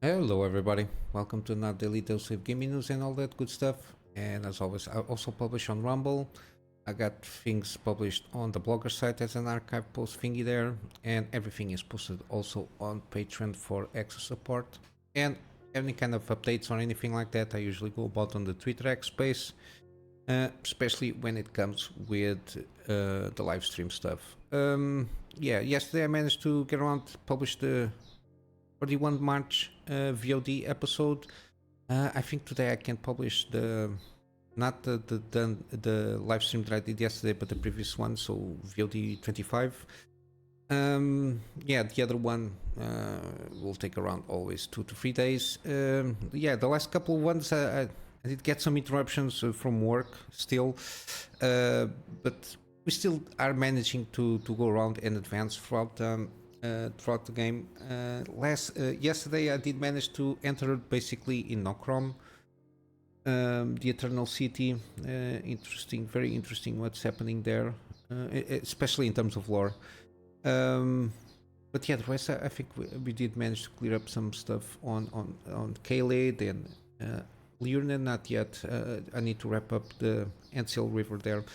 Hello everybody, welcome to another daily dose of gaming news and all that good stuff. And as always, I also publish on Rumble. I got things published on the blogger site as an archive post thingy there, and everything is posted also on Patreon for extra support. And any kind of updates or anything like that, I usually go about on the Twitter X space, especially when it comes with the live stream stuff. Yeah, yesterday I managed to get around to publish the 41 March VOD episode. I think today I can publish the not the live stream that I did yesterday, but the previous one, so VOD 25. Yeah, the other one will take around always 2 to 3 days. Yeah, the last couple of ones I did get some interruptions from work still, but we still are managing to go around and advance throughout the game. Yesterday I did manage to enter basically in Nokrom, the Eternal City. Interesting, very interesting what's happening there, especially in terms of lore. But yeah, the rest I think we did manage to clear up some stuff on Kaled and Liurne. Not yet. I need to wrap up the Ancil River there.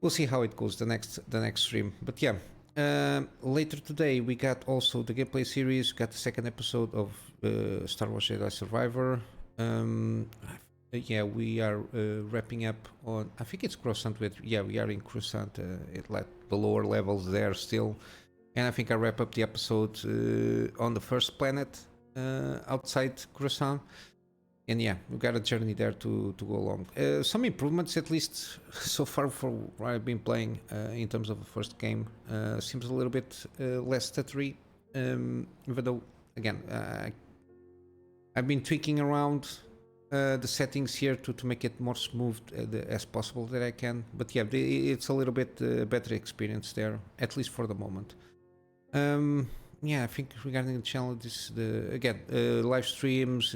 We'll see how it goes the next stream. But yeah, later today we got also the gameplay series. Got the second episode of Star Wars Jedi Survivor. Yeah, we are wrapping up on. I think it's Croissant with. Yeah, we are in Croissant. At like the lower levels there still, and I think I wrap up the episode on the first planet outside Croissant. And yeah, we got a journey there to go along. Some improvements, at least so far, for what I've been playing in terms of the first game. Seems a little bit less stuttery, even though, again, I've been tweaking around the settings here to make it more smooth as possible that I can. But yeah, it's a little bit better experience there, at least for the moment. Yeah, I think regarding the channel, again, live streams.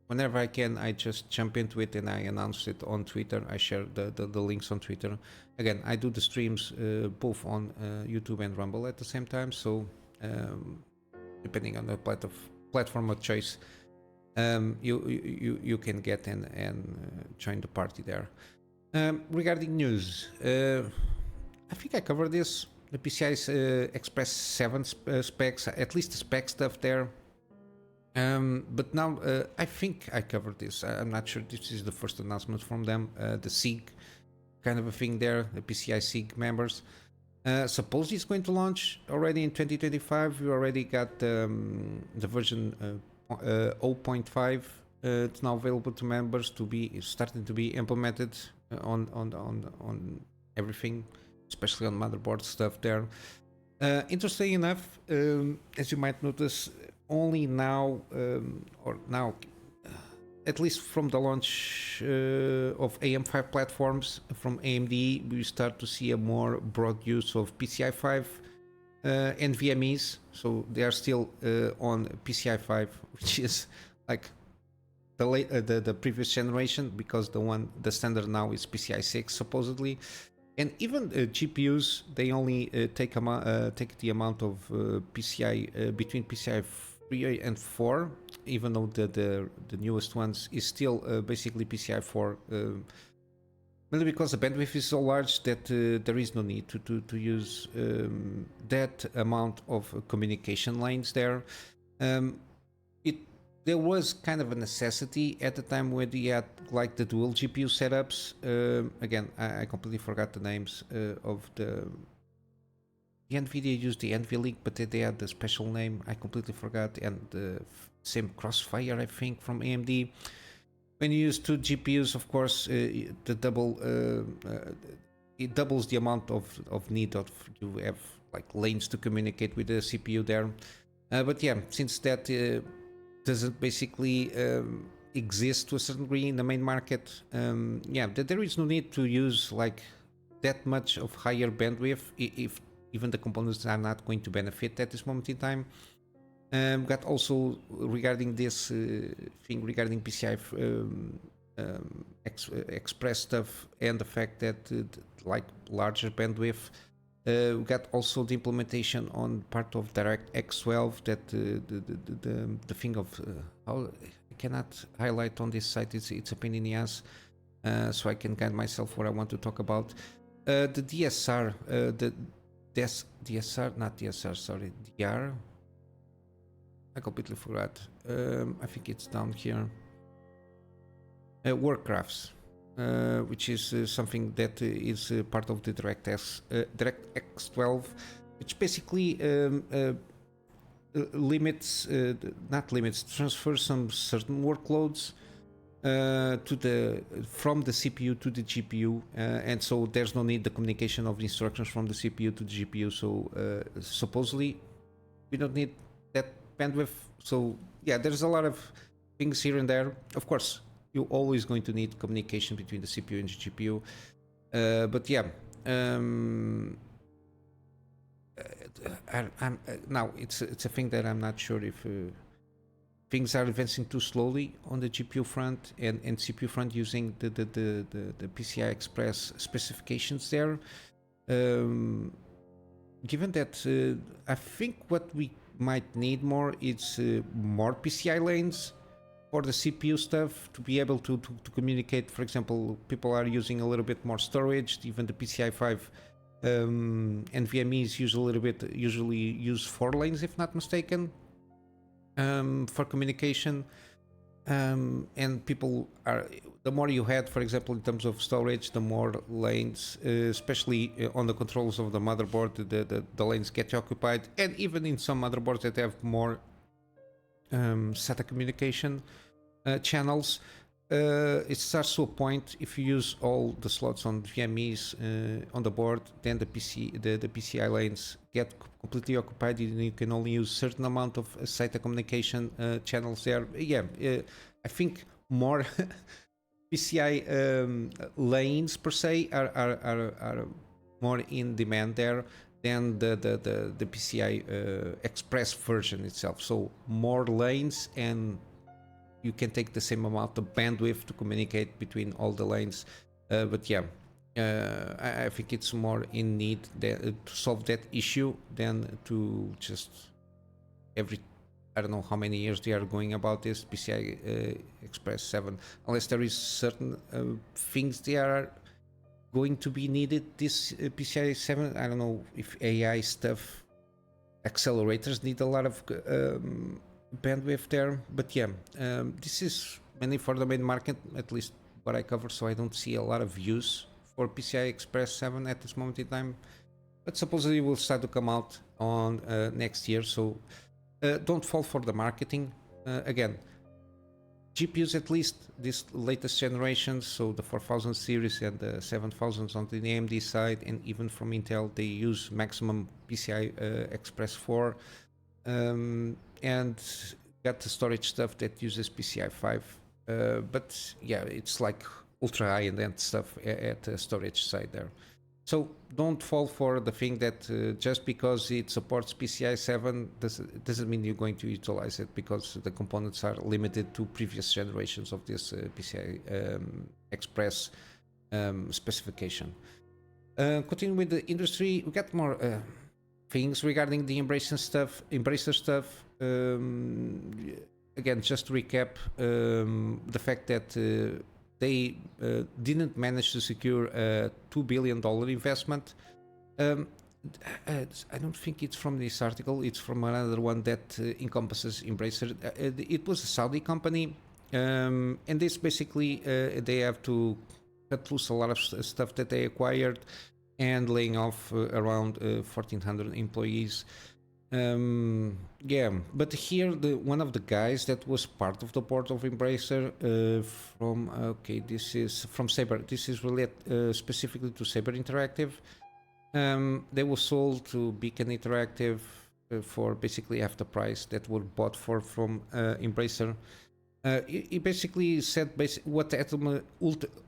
Whenever I can, I just jump into it and I announce it on Twitter. I share the links on Twitter. Again, I do the streams both on YouTube and Rumble at the same time. So depending on the platform of choice, you can get and join the party there. Regarding news, I think I covered this. The PCI Express 7 specs, at least the spec stuff there. But now I think I covered this. I'm not sure this is the first announcement from them. The SIG kind of a thing there, the PCI-SIG members. Suppose it's going to launch already in 2025. We already got the version 0.5. It's now available to members to be starting to be implemented on everything, especially on motherboard stuff there. Interesting enough, as you might notice, only now, at least from the launch of AM5 platforms from AMD, we start to see a more broad use of PCI 5 NVMEs. So they are still on PCI 5, which is like the previous generation, because the standard now is PCI 6 supposedly. And even GPUs, they only take the amount of PCI between PCI 3 and 4, even though the newest ones is still basically PCI 4. Mainly because the bandwidth is so large that there is no need to use that amount of communication lines there. There was kind of a necessity at the time when we had like the dual GPU setups. Again, I completely forgot the names of the NVIDIA used the NVLink, but they had the special name. I completely forgot. And the same Crossfire, I think, from AMD. When you use two GPUs, of course, it doubles the amount of need of you have like lanes to communicate with the CPU there. But yeah, since that doesn't basically exist to a certain degree in the main market, yeah, there is no need to use like that much of higher bandwidth if even the components are not going to benefit at this moment in time. Got also regarding this thing regarding PCI Express stuff and the fact that like larger bandwidth We got also the implementation on part of DirectX 12 that the thing of how I cannot highlight on this site. It's a pain in the ass, so I can guide myself what I want to talk about. The DSR, DSR, not DSR, sorry, DR. I completely forgot. I think it's down here. Workgraphs. Which is something that is part of the DirectX 12, which basically transfers some certain workloads from the CPU to the GPU, and so there's no need the communication of the instructions from the CPU to the GPU. So supposedly we don't need that bandwidth. So yeah, there's a lot of things here and there. Of course, you're always going to need communication between the CPU and the GPU, but yeah, now it's a thing that I'm not sure if things are advancing too slowly on the GPU front and CPU front using the PCI Express specifications there. Given that, I think what we might need more is more PCI lanes for the CPU stuff to be able to communicate. For example, people are using a little bit more storage. Even the PCI 5 NVMEs usually use 4 lanes, if not mistaken, for communication. And people are, the more you had, for example, in terms of storage, the more lanes, especially on the controls of the motherboard, the lanes get occupied. And even in some motherboards that have more SATA communication channels, it starts to a point, if you use all the slots on VMEs on the board, then the PCI lanes get completely occupied and you can only use certain amount of SATA communication channels there. Yeah, I think more PCI lanes per se are more in demand there than the PCI Express version itself. So more lanes, and you can take the same amount of bandwidth to communicate between all the lanes. But yeah, I think it's more in need to solve that issue than to just every, I don't know how many years they are going about this PCI Express 7, unless there is certain things they are going to be needed this PCI 7. I don't know if AI stuff, accelerators need a lot of bandwidth there, but yeah, this is mainly for the main market, at least what I cover, so I don't see a lot of use for PCI Express 7 at this moment in time, but supposedly will start to come out on next year. So don't fall for the marketing. Again, GPUs, at least this latest generation, so the 4000 series and the 7000s on the AMD side, and even from Intel, they use maximum PCI Express 4, and got the storage stuff that uses PCI 5. But yeah, it's like ultra high-end stuff at the storage side there. So don't fall for the thing that just because it supports PCI 7 doesn't mean you're going to utilize it, because the components are limited to previous generations of this PCI Express specification. Continuing with the industry, we got more things regarding the Embracer stuff. Again, just to recap, the fact that they didn't manage to secure a $2 billion investment. I don't think it's from this article, it's from another one that encompasses Embracer. It was a Saudi company, and this basically, they have to cut loose a lot of stuff that they acquired and laying off around 1,400 employees. Yeah, but here one of the guys that was part of the board of Embracer this is from Saber. This is related specifically to Saber Interactive. They were sold to Beacon Interactive for basically half the price that were bought for from Embracer. He basically said what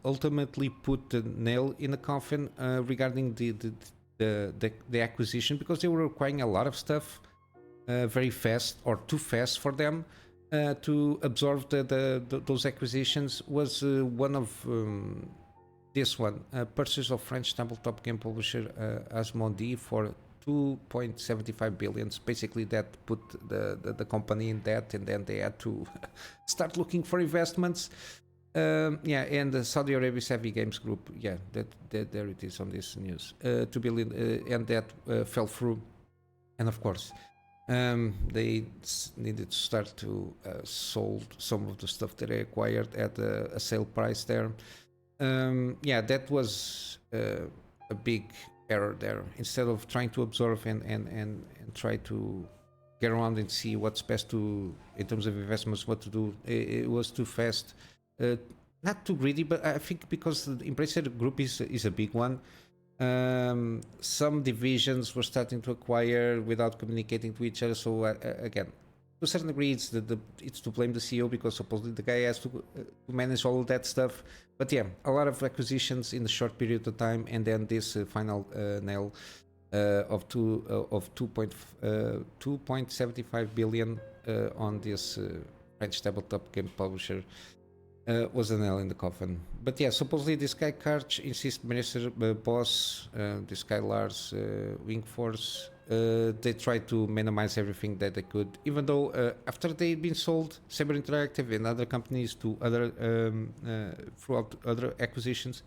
ultimately put the nail in the coffin regarding the acquisition, because they were acquiring a lot of stuff very fast, or too fast for them to absorb those acquisitions. Was one of this one, purchase of French tabletop game publisher Asmodee for 2.75 billion. Basically, that put the company in debt, and then they had to start looking for investments. Yeah, and the Saudi Arabia's Heavy Games Group, yeah, that there it is on this news. 2 billion, and that fell through. And of course, they needed to start to sold some of the stuff that they acquired at a sale price there. Yeah, that was a big error there. Instead of trying to absorb and try to get around and see what's best to, in terms of investments, what to do, it was too fast. Not too greedy, but I think because the Embracer Group is a big one, some divisions were starting to acquire without communicating to each other. So again, to a certain degree, it's to blame the CEO, because supposedly the guy has to manage all of that stuff. But yeah, a lot of acquisitions in a short period of time, and then this final nail of 2.75 billion on this French tabletop game publisher was a nail in the coffin. But yeah, supposedly this guy Karch insists Minister boss, this guy Lars Wingforce, they tried to minimize everything that they could, even though after they'd been sold, Saber Interactive and other companies to other throughout other acquisitions,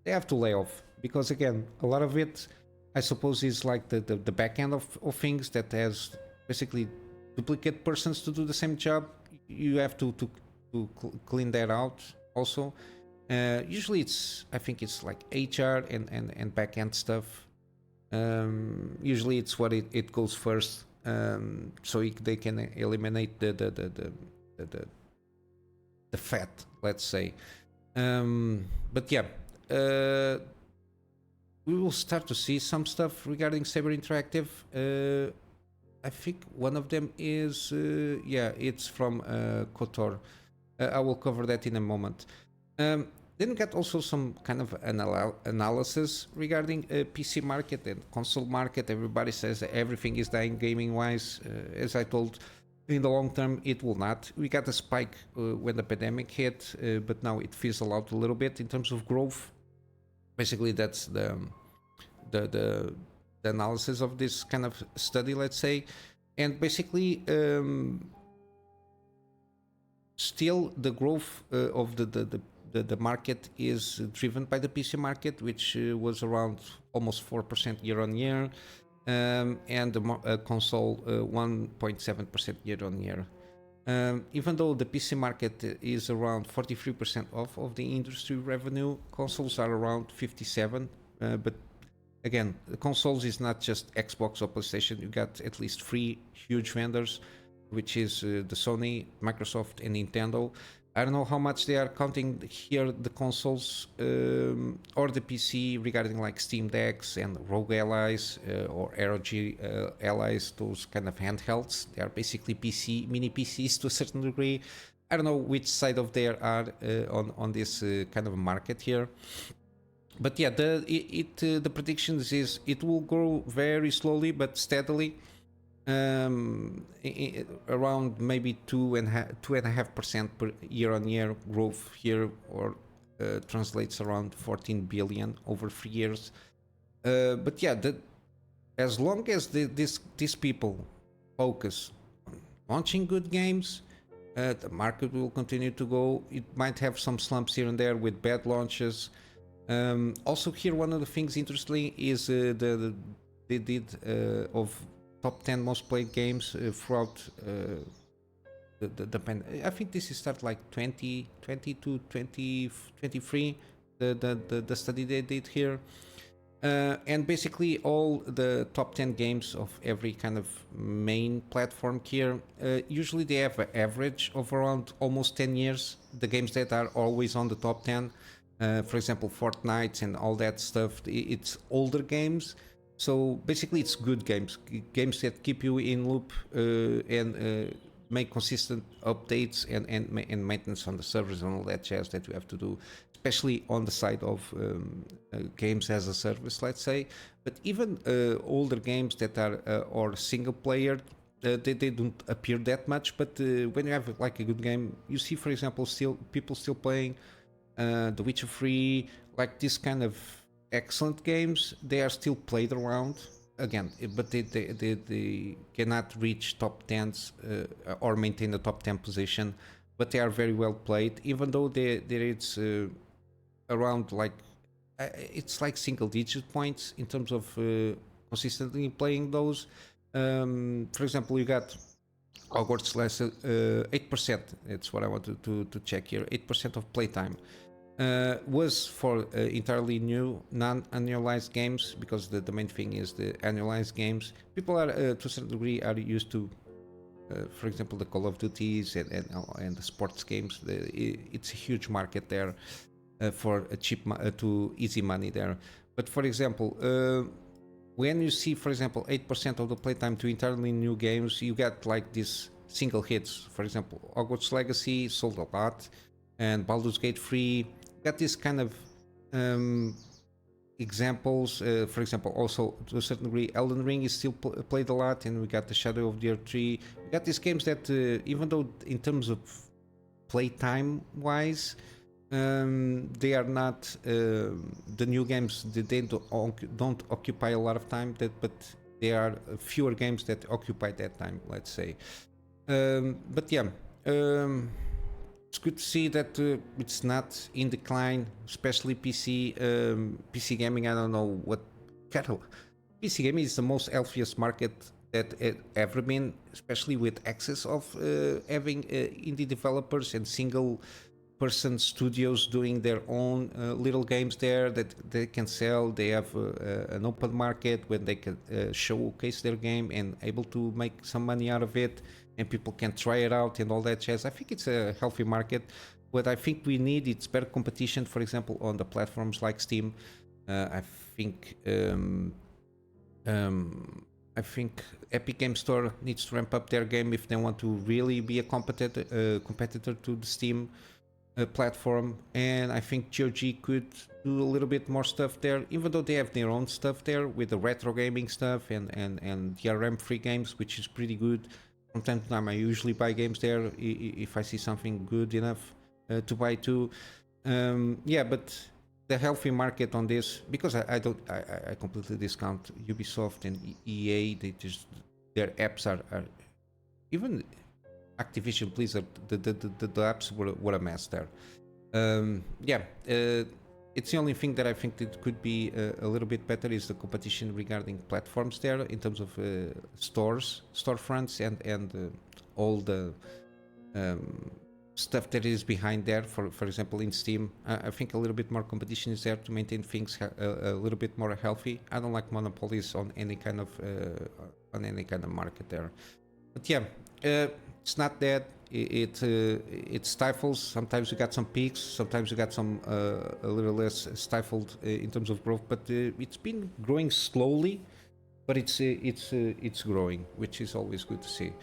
they have to lay off, because again, a lot of it, I suppose, is like the back end of things that has basically duplicate persons to do the same job. You have to clean that out also. Usually I think it's like HR and back end stuff. Usually it's what it goes first, so they can eliminate the fat, let's say. But yeah, we will start to see some stuff regarding Saber Interactive. I think one of them is it's from KOTOR. I will cover that in a moment. Then we got also some kind of analysis regarding PC market and console market. Everybody says that everything is dying gaming wise. As I told, in the long term it will not. We got a spike when the pandemic hit, but now it fizzled out a little bit in terms of growth. Basically, that's the analysis of this kind of study, let's say. And basically, still the growth of the market is driven by the PC market, which was around almost 4% year on year, and the console 1.7% year on year. Even though the PC market is around 43% of the industry revenue, consoles are around 57%. But again, the consoles is not just Xbox or PlayStation. You got at least 3 huge vendors, which is the Sony, Microsoft, and Nintendo. I don't know how much they are counting here the consoles or the PC regarding like Steam Decks and Rogue Allies or ROG Allies, those kind of handhelds. They are basically mini PCs to a certain degree. I don't know which side of they are on this kind of market here. But yeah, the predictions is it will grow very slowly but steadily. Around maybe 2.5% per year-on-year growth here, or translates around 14 billion over 3 years. But yeah, as long as these people focus on launching good games, the market will continue to go. It might have some slumps here and there with bad launches. Also here, one of the things interesting is they did of top 10 most played games throughout the pandemic. I think this is start like 2020 to 2023, the study they did here. And basically all the top 10 games of every kind of main platform here, usually they have an average of around almost 10 years. The games that are always on the top 10, for example, Fortnite and all that stuff, it's older games. So basically it's good games that keep you in loop and make consistent updates and maintenance on the servers and all that jazz that you have to do, especially on the side of games as a service, let's say. But even older games that are or single player, they don't appear that much. But when you have like a good game, you see, for example, people still playing The Witcher 3, like this kind of excellent games, they are still played around again, but they cannot reach top 10s or maintain the top 10 position, but they are very well played, even though there is around like it's like single digit points in terms of consistently playing those. For example, you got Hogwarts Legacy 8%. It's what I wanted to check here. 8% of playtime was for entirely new non-annualized games, because the main thing is the annualized games. People are to a certain degree are used to, for example, the Call of Duties and the sports games. It's a huge market there for a cheap to easy money there. But for example, when you see, for example, 8% of the playtime to entirely new games, you get like these single hits. For example, Hogwarts Legacy sold a lot, and Baldur's Gate 3 got this kind of examples. For example, also to a certain degree, Elden Ring is still played a lot, and we got the Shadow of the Earth 3. We got these games that, even though in terms of playtime wise, they are not the new games. They don't occupy a lot of time. But there are fewer games that occupy that time, let's say. But yeah, it's good to see that it's not in decline, especially PC gaming. I don't know what kind of PC gaming is the most healthiest market that it ever been, especially with access of having indie developers and single person studios doing their own little games there that they can sell. They have an open market when they can showcase their game and able to make some money out of it, and people can try it out and all that jazz. I think it's a healthy market. What I think we need is better competition, for example, on the platforms like Steam. I think Epic Game Store needs to ramp up their game if they want to really be a competitor to the Steam platform. And I think GOG could do a little bit more stuff there, even though they have their own stuff there with the retro gaming stuff and DRM free games, which is pretty good. From time to time I usually buy games there if I see something good enough to buy too. Yeah, but the healthy market on this, because I completely discount Ubisoft and EA. Their apps are even Activision Blizzard, the apps were a mess there. Yeah, it's the only thing that I think that could be a little bit better is the competition regarding platforms there in terms of storefronts, and all the stuff that is behind there. For example, in Steam, I think a little bit more competition is there to maintain things a little bit more healthy. I don't like monopolies on any kind of market there. But yeah, it's not that it stifles. Sometimes you got some peaks, sometimes you got some a little less stifled in terms of growth. But it's been growing slowly, but it's growing, which is always good to see.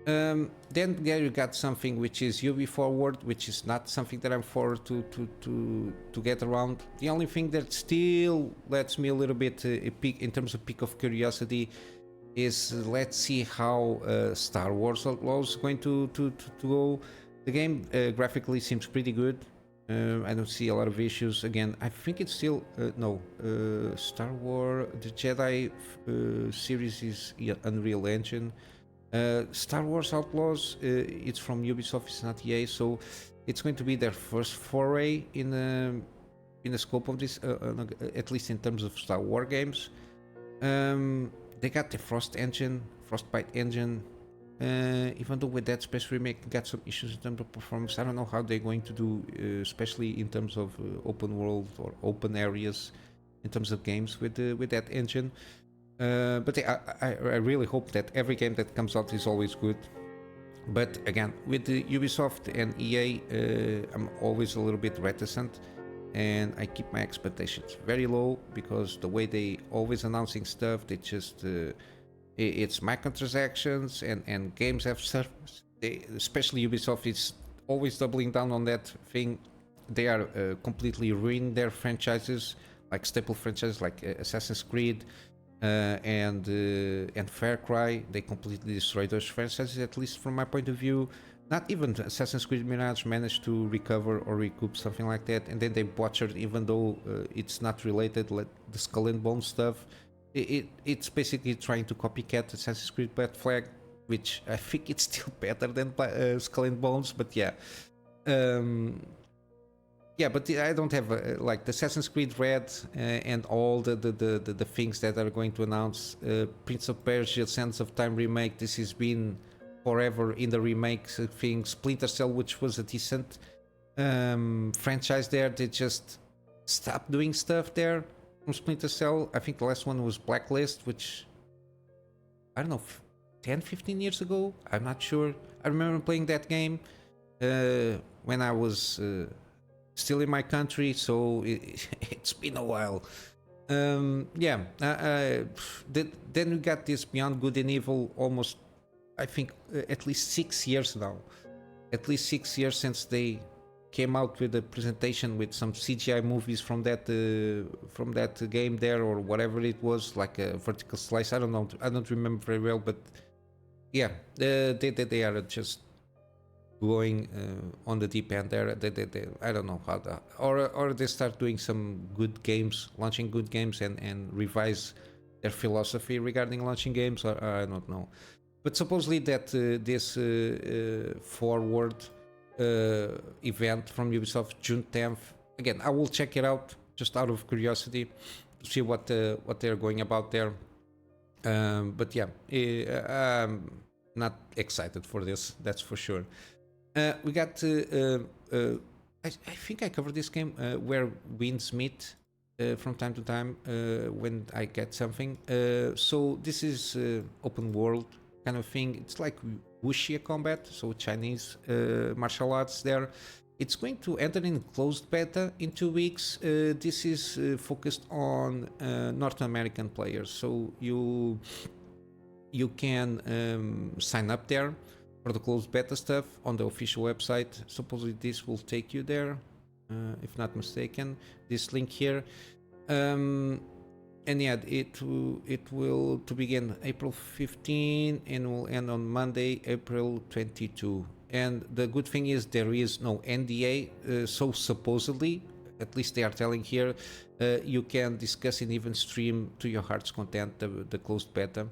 Then there you got something which is UB Forward, which is not something that I'm forward to get around. The only thing that still lets me a little bit a peak in terms of peak of curiosity is let's see how Star Wars Outlaws is going to go. The game graphically seems pretty good. I don't see a lot of issues. Again, I think it's still Star Wars, the Jedi series is Unreal Engine. Star Wars Outlaws, it's from Ubisoft, it's not EA, so it's going to be their first foray in the scope of this, at least in terms of Star Wars games. They got the Frostbite engine, even though with Dead Space Remake got some issues in terms of performance. I don't know how they're going to do, especially in terms of open world or open areas in terms of games with that engine. But I really hope that every game that comes out is always good. But again, with the Ubisoft and EA, I'm always a little bit reticent, and I keep my expectations very low, because the way they always announcing stuff, they just it's microtransactions and games have servers. Especially Ubisoft is always doubling down on that thing. They are completely ruining their franchises, like staple franchises like Assassin's Creed and Far Cry. They completely destroyed those franchises, at least from my point of view. not even Assassin's Creed Mirage managed to recover or recoup something like that, and then they butchered, even though it's not related, like the Skull and Bones stuff. It's basically trying to copycat Assassin's Creed Black Flag, which I think it's still better than Skull and Bones, but yeah. Yeah, but I don't have like the Assassin's Creed Red and all the things that are going to announce. Prince of Persia, Sands of Time remake. This has been forever in the remakes thing. Splinter Cell, which was a decent franchise there, they just stopped doing stuff there from Splinter Cell. I think the last one was Blacklist, which I don't know, 10, 15 years ago. I'm not sure. I remember playing that game when I was still in my country, so it's been a while. Then we got this Beyond Good and Evil, almost, I think, at least 6 years now. At least 6 years since they came out with a presentation with some CGI movies from that game there, or whatever it was, like a vertical slice. I don't know. I don't remember very well, but yeah, they are just going on the deep end there. I don't know how that, or they start doing some good games, launching good games, and revise their philosophy regarding launching games. I don't know. But supposedly that this forward event from Ubisoft, June 10th. Again, I will check it out just out of curiosity to see what they're going about there. But yeah, I'm not excited for this. That's for sure. We got. I think I covered this game where winds meet from time to time when I get something. So this is open world kind of thing. It's like wuxia combat, so Chinese martial arts there. It's going to enter in closed beta in 2 weeks. This is focused on North American players, so you can sign up there for the closed beta stuff on the official website. Supposedly this will take you there, if not mistaken. This link here. And yeah, it will to begin April 15 and will end on Monday, April 22. And the good thing is there is no NDA, so supposedly, at least they are telling here, you can discuss and even stream to your heart's content the closed beta.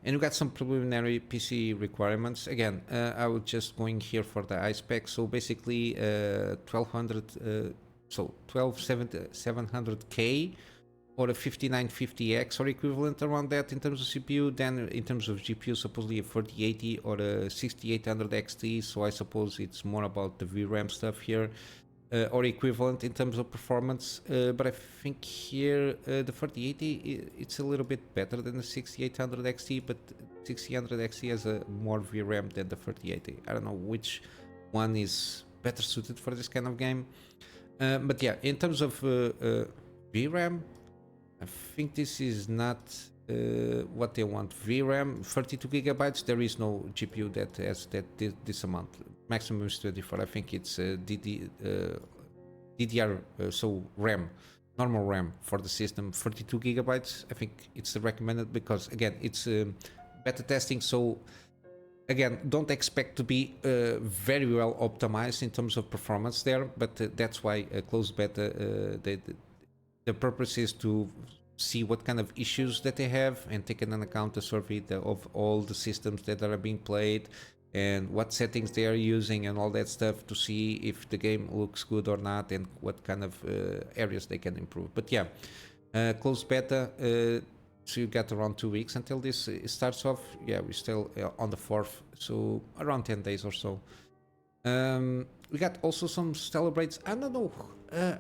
And we got some preliminary PC requirements. Again, I was just going here for the iSpec. So basically, 12700K or a 5950X or equivalent around that in terms of CPU. Then in terms of GPU, supposedly a 4080 or a 6800 XT. So I suppose it's more about the VRAM stuff here. Or equivalent in terms of performance, but I think here the 4080 it's a little bit better than the 6800 XT, but 6800 XT has a more VRAM than the 4080. I don't know which one is better suited for this kind of game, but yeah, in terms of VRAM, I think this is not what they want. VRAM 32 gigabytes. There is no GPU that has this amount. Maximum is 24. I think it's DDR, so RAM, normal RAM for the system, 32 gigabytes. I think it's the recommended because again, it's beta testing. So again, don't expect to be very well optimized in terms of performance there. But that's why closed beta. The purpose is to see what kind of issues that they have and take into account a survey of all the systems that are being played and what settings they are using and all that stuff to see if the game looks good or not and what kind of areas they can improve. But yeah, closed beta, so you got around 2 weeks until this starts off. Yeah, we're still on the 4th, so around 10 days or so. We got also some celebrates. I don't know,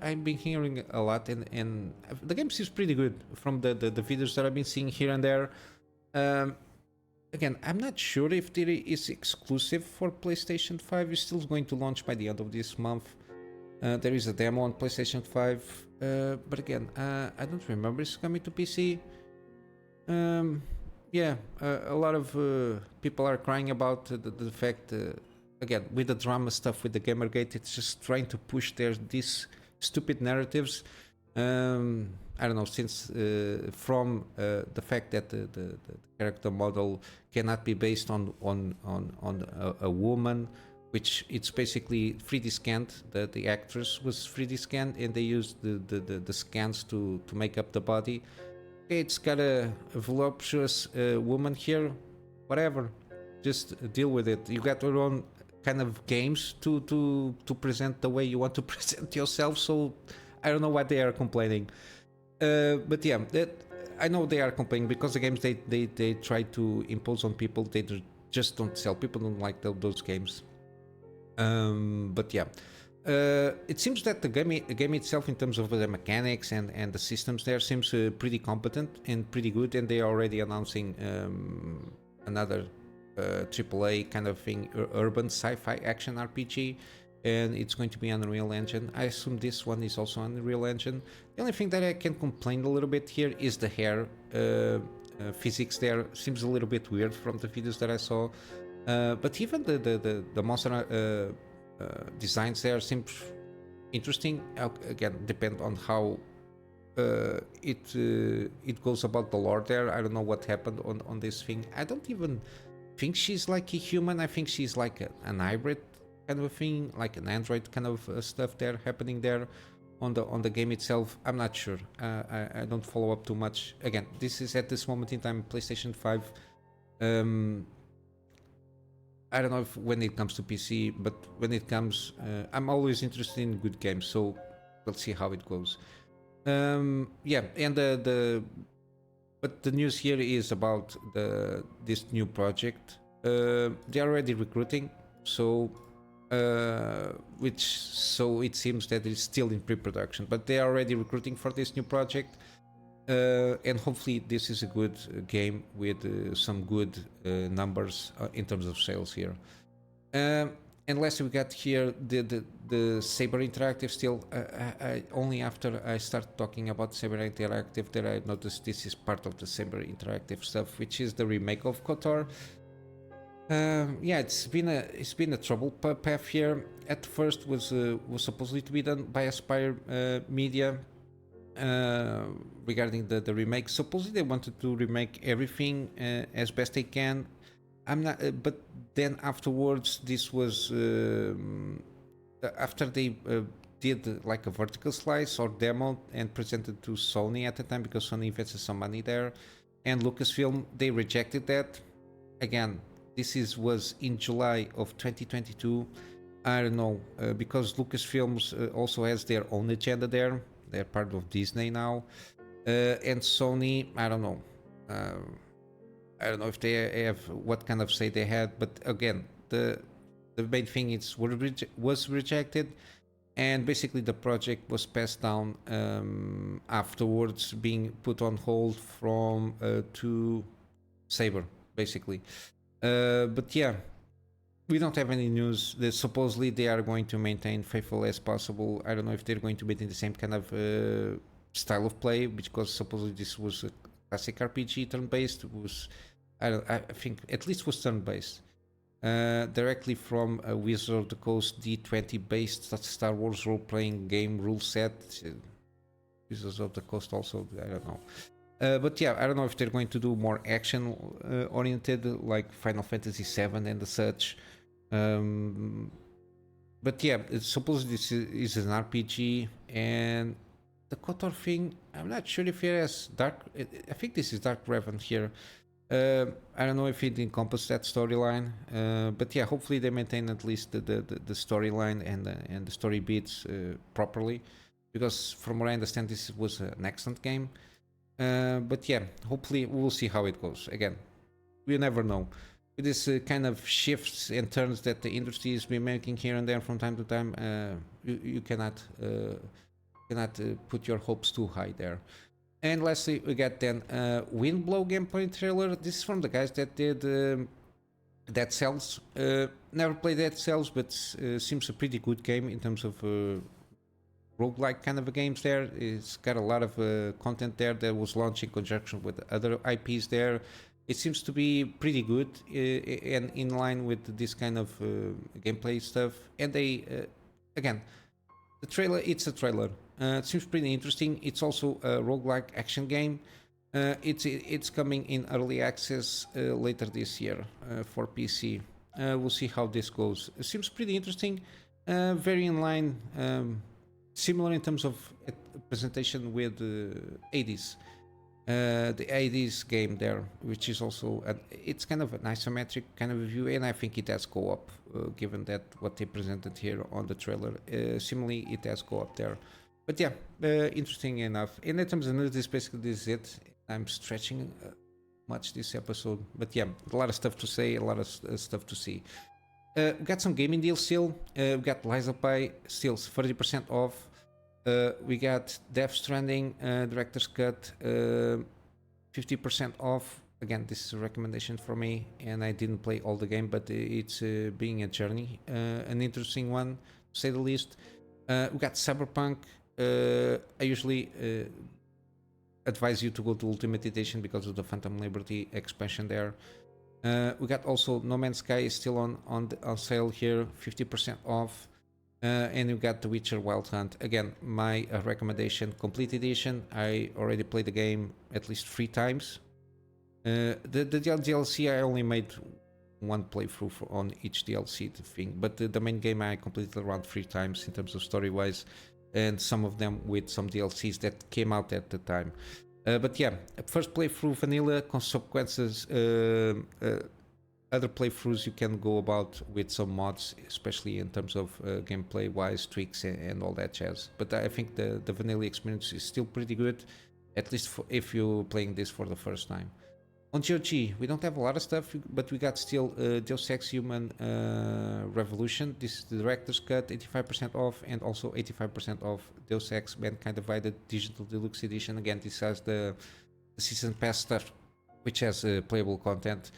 I've been hearing a lot and the game seems pretty good from the videos that I've been seeing here and there. Again, I'm not sure if it is exclusive for PlayStation 5. It's still going to launch by the end of this month. There is a demo on PlayStation 5, but again, I don't remember it's coming to PC. Yeah, a lot of people are crying about the fact, again, with the drama stuff with the Gamergate, it's just trying to push these stupid narratives. I don't know, since from the fact that the character model cannot be based on a woman which it's basically 3D scanned. The actress was 3D scanned, and they used the scans to make up the body. Okay, it's got a voluptuous woman here, whatever. Just deal with it. You got your own kind of games to present the way you want to present yourself. So I don't know why they are complaining. But yeah, I know they are complaining because the games they try to impose on people, they just don't sell. People don't like those games. But yeah, it seems that the game itself, in terms of the mechanics and the systems there, seems pretty competent and pretty good. And they are already announcing another AAA kind of thing, urban sci-fi action RPG, and it's going to be Unreal Engine. I assume this one is also Unreal Engine. The only thing that I can complain a little bit here is the hair physics there. Seems a little bit weird from the videos that I saw. But even the monster designs there seem interesting. Again, depend on how it goes about the lore there. I don't know what happened on this thing. I don't even think she's like a human. I think she's like an hybrid kind of a thing, like an android kind of stuff there happening there on the game itself. I'm not sure. I don't follow up too much. Again, this is at this moment in time PlayStation 5. I don't know if when it comes to PC, but when it comes, I'm always interested in good games, so we'll see how it goes. Yeah, and but the news here is about this new project. They're already recruiting, so it seems that it's still in pre-production, but they are already recruiting for this new project. And hopefully this is a good game with some good numbers in terms of sales here. And lastly, we got here the Saber Interactive. Still, I only after I start talking about Saber Interactive that I noticed this is part of the Saber Interactive stuff, which is the remake of KOTOR. Yeah, it's been a trouble path here. At first was supposedly to be done by Aspire Media. Regarding the remake, supposedly they wanted to remake everything as best they can. I'm not, but then afterwards, this was after they did like a vertical slice or demo and presented to Sony at the time, because Sony invested some money there, and Lucasfilm, they rejected that. Again, this was in July of 2022. I don't know, because Lucasfilms also has their own agenda there. They're part of Disney now, and Sony, I don't know. I don't know if they have what kind of say they had, but again, the main thing is was rejected, and basically the project was passed down afterwards, being put on hold from to Saber, basically. But yeah, we don't have any news. Supposedly they are going to maintain faithful as possible. I don't know if they're going to maintain the same kind of style of play, because supposedly this was a classic RPG turn-based. I think at least was turn-based. Directly from Wizard of the Coast D20 based Star Wars role-playing game rule set. Wizards of the Coast also, I don't know. But yeah, I don't know if they're going to do more action oriented like Final Fantasy VII and such. But yeah, supposedly this is an RPG, and the KOTOR thing, I'm not sure if it has Dark. I think this is Dark Raven here. I don't know if it encompasses that storyline, but yeah, hopefully they maintain at least the storyline and the story beats properly, because from what I understand, this was an excellent game. But yeah, hopefully we will see how it goes. Again, we never know. With this kind of shifts and turns that the industry has been making here and there from time to time, you cannot put your hopes too high there. And lastly, we got then Windblown gameplay trailer. This is from the guys that did Dead Cells. Never played Dead Cells, but seems a pretty good game in terms of roguelike kind of games there. It's got a lot of content there that was launched in conjunction with other IPs there. It seems to be pretty good and in line with this kind of gameplay stuff. And they, again, the trailer, it's a trailer. It seems pretty interesting. It's also a roguelike action game. It's coming in early access later this year for PC. We'll see how this goes. It seems pretty interesting, very in line, similar in terms of presentation with Hades. The Hades game there, which is also it's kind of an isometric kind of view, and I think it has co-op, given that what they presented here on the trailer. Similarly, it has co-op there. But yeah, interesting enough. And in terms of news, basically this is it. I'm stretching much this episode, but yeah, a lot of stuff to say, a lot of stuff to see. We got some gaming deals still. We got Lies of Pi still 30% off. We got Death Stranding Director's Cut 50% off. Again, this is a recommendation for me, and I didn't play all the game, but it's being a journey, an interesting one to say the least. We got Cyberpunk. I usually advise you to go to Ultimate Edition because of the Phantom Liberty expansion there. We got also No Man's Sky is still on sale here, 50% off. And we got The Witcher Wild Hunt. Again, my recommendation, complete edition. I already played the game at least 3 times. The DLC, I only made one playthrough on each DLC thing, but the main game I completed around 3 times in terms of story-wise, and some of them with some DLCs that came out at the time. But yeah, first playthrough vanilla, consequences, other playthroughs you can go about with some mods, especially in terms of gameplay wise, tweaks and all that jazz. But I think the vanilla experience is still pretty good, at least if you're playing this for the first time. On GOG, we don't have a lot of stuff, but we got still Deus Ex Human Revolution. This is the director's cut, 85% off, and also 85% off Deus Ex Mankind Divided Digital Deluxe Edition. Again, this has the season pass stuff, which has playable content.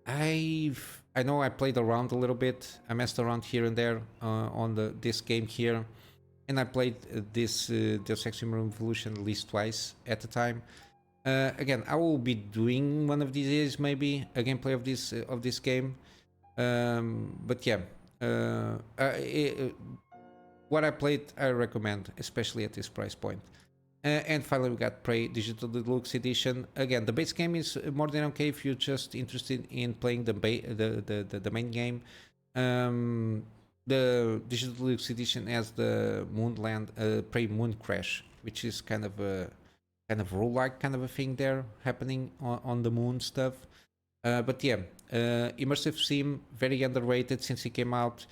I know I played around a little bit. I messed around here and there on this game here, and I played this Deus Ex Human Revolution at least twice at the time. Again, I will be doing one of these days maybe a gameplay of this game. But yeah, what I played, I recommend, especially at this price point. And finally, we got Prey Digital Deluxe Edition. Again, the base game is more than okay if you're just interested in playing the main game. The Digital Deluxe Edition has the Moonland Prey Moon Crash, which is kind of a roguelike kind of a thing there happening on the moon stuff. But yeah, immersive sim, very underrated since it came out.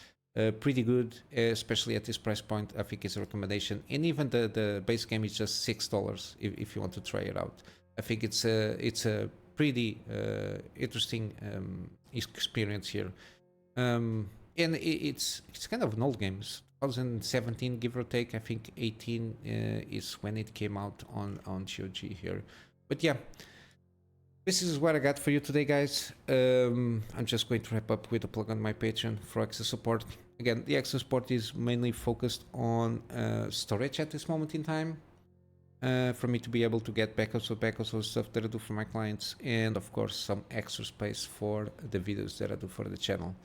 Pretty good, especially at this price point. I think it's a recommendation, and even the base game is just $6 if you want to try it out. I think it's a pretty interesting experience here, and it's kind of an old game. It's 2017, give or take. I think 18 is when it came out on GOG here. But yeah, this is what I got for you today, guys. I'm just going to wrap up with a plug on my Patreon for access support. Again, the access support is mainly focused on storage at this moment in time, for me to be able to get backups of stuff that I do for my clients, and of course some extra space for the videos that I do for the channel.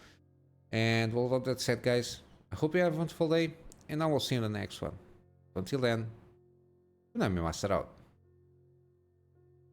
And with all that said, guys, I hope you have a wonderful day, and I will see you in the next one. Until then, Kunamy Master out.